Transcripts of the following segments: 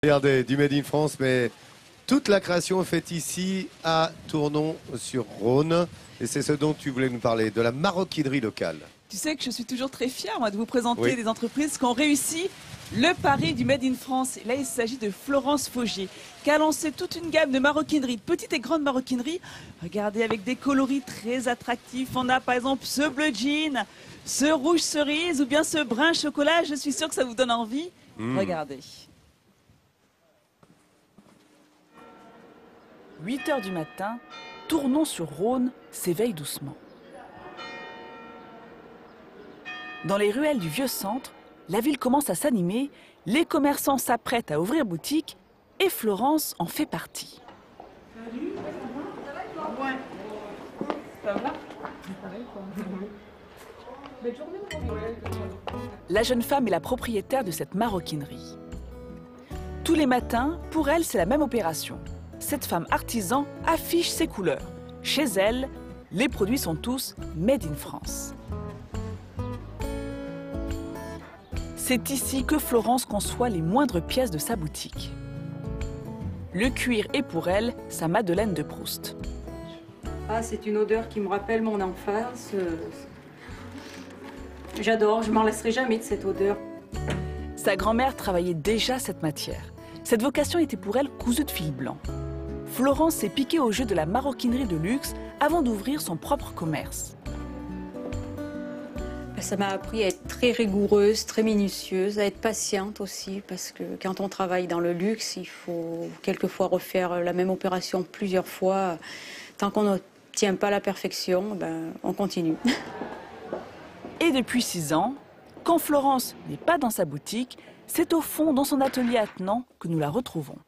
Regardez, du Made in France, mais toute la création est faite ici à Tournon-sur-Rhône. Et c'est ce dont tu voulais nous parler, de la maroquinerie locale. Tu sais que je suis toujours très fière moi, de vous présenter Oui. des entreprises qui ont réussi le pari du Made in France. Et là, il s'agit de Florence Faugier, qui a lancé toute une gamme de maroquinerie, de petites et grandes maroquineries. Regardez, avec des coloris très attractifs. On a par exemple ce bleu jean, ce rouge cerise ou bien ce brun chocolat. Je suis sûre que ça vous donne envie. Regardez. 8 h du matin, Tournon-sur-Rhône s'éveille doucement. Dans les ruelles du vieux centre, la ville commence à s'animer, les commerçants s'apprêtent à ouvrir boutique et Florence en fait partie. Salut, ça va? Ouais. Ça va? Belle journée. La jeune femme est la propriétaire de cette maroquinerie. Tous les matins, pour elle, c'est la même opération. Cette femme artisan affiche ses couleurs. Chez elle, les produits sont tous Made in France. C'est ici que Florence conçoit les moindres pièces de sa boutique. Le cuir est pour elle sa Madeleine de Proust. Ah, c'est une odeur qui me rappelle mon enfance. J'adore, je m'en lasserai jamais de cette odeur. Sa grand-mère travaillait déjà cette matière. Cette vocation était pour elle cousue de fil blanc. Florence s'est piquée au jeu de la maroquinerie de luxe avant d'ouvrir son propre commerce. Ça m'a appris à être très rigoureuse, très minutieuse, à être patiente aussi, parce que quand on travaille dans le luxe, il faut quelquefois refaire la même opération plusieurs fois. Tant qu'on n'obtient pas la perfection, on continue. Et depuis 6 ans, quand Florence n'est pas dans sa boutique, c'est au fond, dans son atelier attenant, que nous la retrouvons.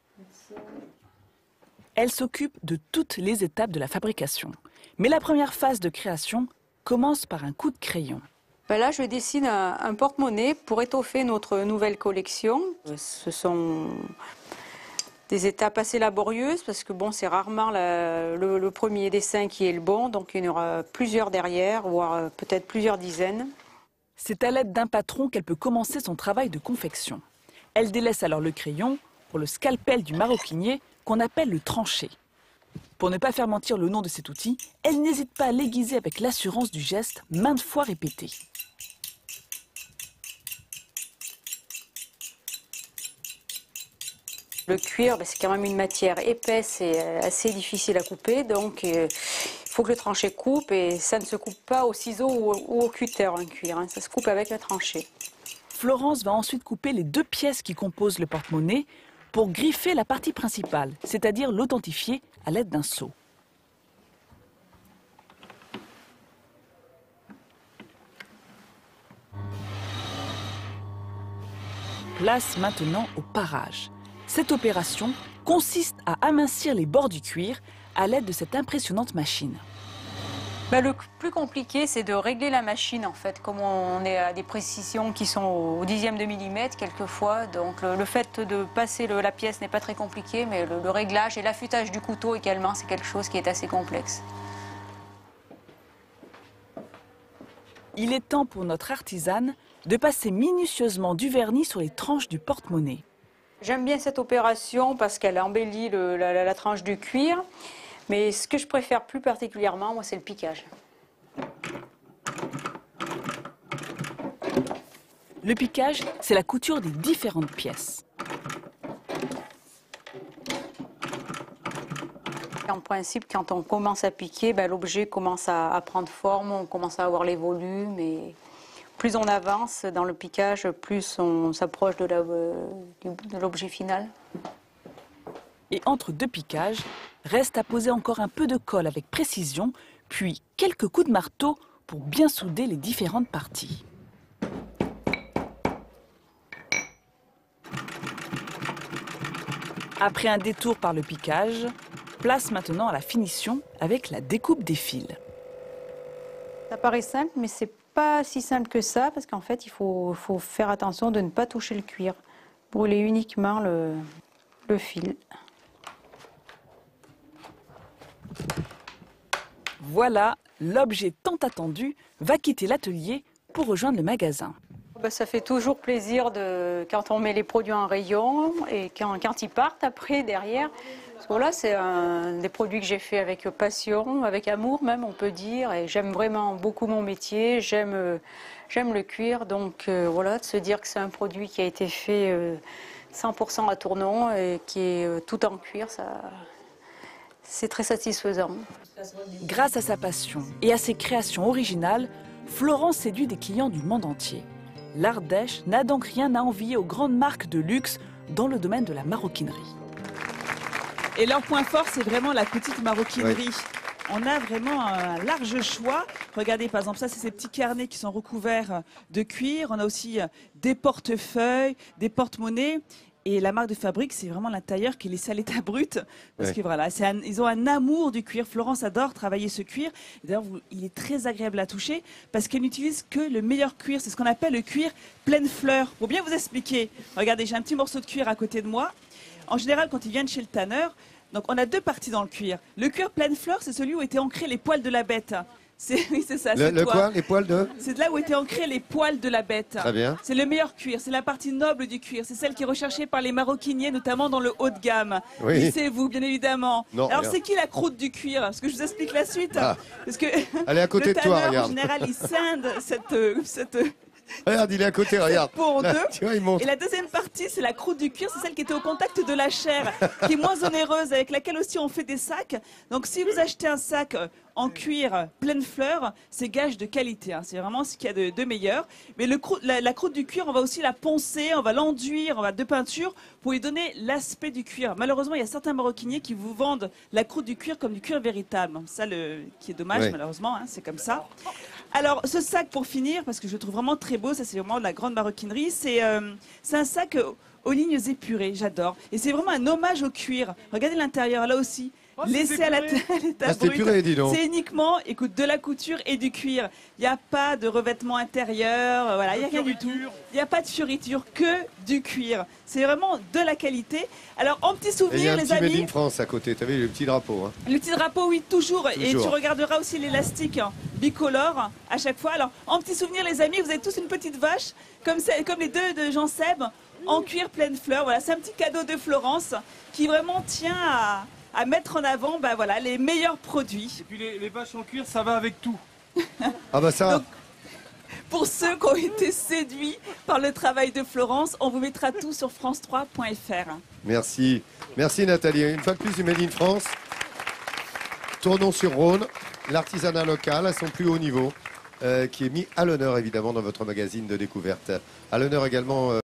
Elle s'occupe de toutes les étapes de la fabrication. Mais la première phase de création commence par un coup de crayon. Là, je dessine un porte-monnaie pour étoffer notre nouvelle collection. Ce sont des étapes assez laborieuses parce que bon, c'est rarement le premier dessin qui est le bon, donc il y en aura plusieurs derrière, voire peut-être plusieurs dizaines. C'est à l'aide d'un patron qu'elle peut commencer son travail de confection. Elle délaisse alors le crayon pour le scalpel du maroquinier qu'on appelle le tranché. Pour ne pas faire mentir le nom de cet outil, elle n'hésite pas à l'aiguiser avec l'assurance du geste maintes fois répété. Le cuir, c'est quand même une matière épaisse et assez difficile à couper, donc il faut que le tranché coupe et ça ne se coupe pas au ciseau ou au cutter, un cuir, ça se coupe avec le tranché. Florence va ensuite couper les 2 pièces qui composent le porte-monnaie pour griffer la partie principale, c'est-à-dire l'authentifier à l'aide d'un seau. Place maintenant au parage. Cette opération consiste à amincir les bords du cuir à l'aide de cette impressionnante machine. Le plus compliqué, c'est de régler la machine, en fait, comme on est à des précisions qui sont au dixième de millimètre quelquefois. Donc le fait de passer la pièce n'est pas très compliqué, mais le réglage et l'affûtage du couteau également, c'est quelque chose qui est assez complexe. Il est temps pour notre artisane de passer minutieusement du vernis sur les tranches du porte-monnaie. J'aime bien cette opération parce qu'elle embellit la tranche du cuir. Mais ce que je préfère plus particulièrement, moi, c'est le piquage. Le piquage, c'est la couture des différentes pièces. En principe, quand on commence à piquer, l'objet commence à prendre forme, on commence à avoir les volumes. Et plus on avance dans le piquage, plus on s'approche de l'objet final. Et entre 2 piquages, reste à poser encore un peu de colle avec précision, puis quelques coups de marteau pour bien souder les différentes parties. Après un détour par le piquage, place maintenant à la finition avec la découpe des fils. Ça paraît simple, mais c'est pas si simple que ça, parce qu'en fait, il faut faire attention de ne pas toucher le cuir. Brûler uniquement le fil. Voilà, l'objet tant attendu va quitter l'atelier pour rejoindre le magasin. Ben, ça fait toujours plaisir quand on met les produits en rayon et quand ils partent après, derrière. Parce que voilà, c'est des produits que j'ai fait avec passion, avec amour même, on peut dire. Et j'aime vraiment beaucoup mon métier, j'aime le cuir. Donc voilà, de se dire que c'est un produit qui a été fait 100% à Tournon et qui est tout en cuir, c'est très satisfaisant. Grâce à sa passion et à ses créations originales, Florence séduit des clients du monde entier. L'Ardèche n'a donc rien à envier aux grandes marques de luxe dans le domaine de la maroquinerie. Et leur point fort, c'est vraiment la petite maroquinerie. Oui. On a vraiment un large choix. Regardez, par exemple, ça, c'est ces petits carnets qui sont recouverts de cuir. On a aussi des portefeuilles, des porte-monnaies. Et la marque de fabrique, c'est vraiment l'intérieur qui est laissé à l'état brut. Parce que voilà, ils ont un amour du cuir. Florence adore travailler ce cuir. D'ailleurs, il est très agréable à toucher parce qu'elle n'utilise que le meilleur cuir. C'est ce qu'on appelle le cuir pleine fleur. Pour bien vous expliquer, regardez, j'ai un petit morceau de cuir à côté de moi. En général, quand ils viennent chez le tanneur, donc on a deux parties dans le cuir. Le cuir pleine fleur, c'est celui où étaient ancrés les poils de la bête. Oui, c'est ça. Le quoi? Les poils de? C'est de là où étaient ancrés les poils de la bête. Très bien. C'est le meilleur cuir, c'est la partie noble du cuir. C'est celle qui est recherchée par les maroquiniers, notamment dans le haut de gamme. Oui. C'est vous, bien évidemment. Non, alors, c'est qui la croûte du cuir? Parce que je vous explique la suite. Parce que elle est à côté de toi, regarde. En général, il scinde cette Regarde, il est à côté, regarde. Pour deux. Tu vois, il monte. Et la deuxième partie, c'est la croûte du cuir, c'est celle qui était au contact de la chair, qui est moins onéreuse, avec laquelle aussi on fait des sacs. Donc si vous achetez un sac en cuir pleine fleur, c'est gage de qualité. Hein. C'est vraiment ce qu'il y a de meilleur. Mais la croûte du cuir, on va aussi la poncer, on va l'enduire, on va de peinture pour lui donner l'aspect du cuir. Malheureusement, il y a certains maroquiniers qui vous vendent la croûte du cuir comme du cuir véritable. Ça, qui est dommage, malheureusement, hein, c'est comme ça. Alors, ce sac, pour finir, parce que je le trouve vraiment très beau, ça c'est vraiment de la grande maroquinerie, c'est un sac aux lignes épurées, j'adore. Et c'est vraiment un hommage au cuir. Regardez l'intérieur, là aussi. Laissé à l'état brut. C'est uniquement, écoute, de la couture et du cuir. Il n'y a pas de revêtement intérieur, voilà, il n'y a rien du tout. Il n'y a pas de fioriture, que du cuir. C'est vraiment de la qualité. Alors, en petit souvenir, les amis. Il y a un petit Made in France à côté, tu as vu le petit drapeau. Hein. Le petit drapeau, oui, toujours. Et tu regarderas aussi l'élastique bicolore à chaque fois. Alors, en petit souvenir, les amis, vous avez tous une petite vache, comme les deux de Jean Seb, en cuir pleine fleur. Voilà, c'est un petit cadeau de Florence qui vraiment tient à mettre en avant voilà, les meilleurs produits. Et puis les vaches en cuir, ça va avec tout. Ah bah ça. Donc, pour ceux qui ont été séduits par le travail de Florence, on vous mettra tout sur france3.fr. Merci. Merci Nathalie. Une fois de plus du Made in France. Tournons sur Rhône, l'artisanat local à son plus haut niveau, qui est mis à l'honneur évidemment dans votre magazine de découverte. À l'honneur également...